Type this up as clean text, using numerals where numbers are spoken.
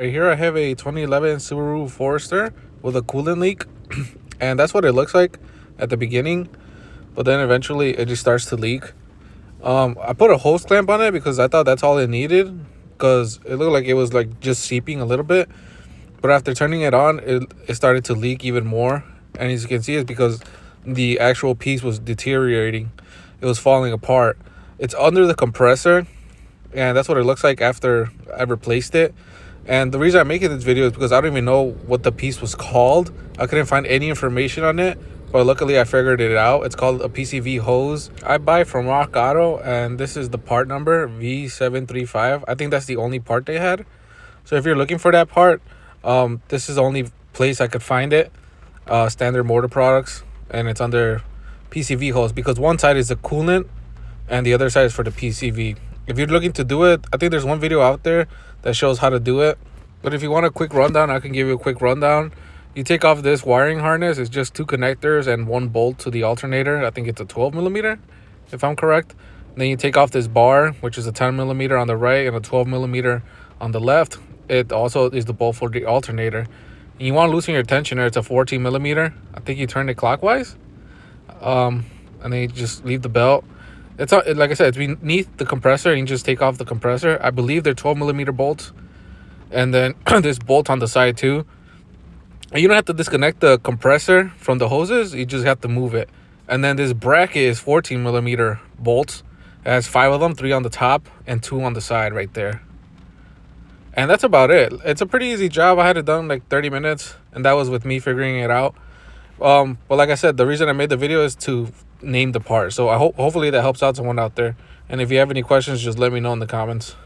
Right here I have a 2011 Subaru Forester with a coolant leak. And that's what it looks like at the beginning, but then eventually it just starts to leak. I put a hose clamp on it because I thought that's all it needed, because it looked like it was like just seeping a little bit. But after turning it on, it started to leak even more. And as you can see, it's because the actual piece was deteriorating. It was falling apart. It's under the compressor, and that's what it looks like after I replaced it. And the reason I'm making this video is because I don't even know what the piece was called. I couldn't find any information on it, but luckily I figured it out. It's called a PCV hose. I buy from Rock Auto, and this is the part number, V735. I think that's the only part they had. So if you're looking for that part, this is the only place I could find it. Standard Motor Products, and it's under PCV hose, because one side is the coolant and the other side is for the PCV. If you're looking to do it, I think there's one video out there that shows how to do it. But if you want a quick rundown, I can give you a quick rundown. You take off this wiring harness. It's just 2 connectors and 1 bolt to the alternator. I think it's a 12 millimeter, if I'm correct. And then you take off this bar, which is a 10 millimeter on the right and a 12 millimeter on the left. It also is the bolt for the alternator. And you want to loosen your tensioner. It's a 14 millimeter. I think you turn it clockwise. And then you just leave the belt. It's like I said, it's beneath the compressor, and you just take off the compressor. I believe they're 12 millimeter bolts, and then this bolt on the side too. And you don't have to disconnect the compressor from the hoses, you just have to move it. And then this bracket is 14 millimeter bolts. It has 5 of them, 3 on the top and 2 on the side right there. And that's about it. It's a pretty easy job. I had it done in like 30 minutes, and that was with me figuring it out. But like I said, the reason I made the video is to name the part. So hopefully that helps out someone out there. And if you have any questions, just let me know in the comments.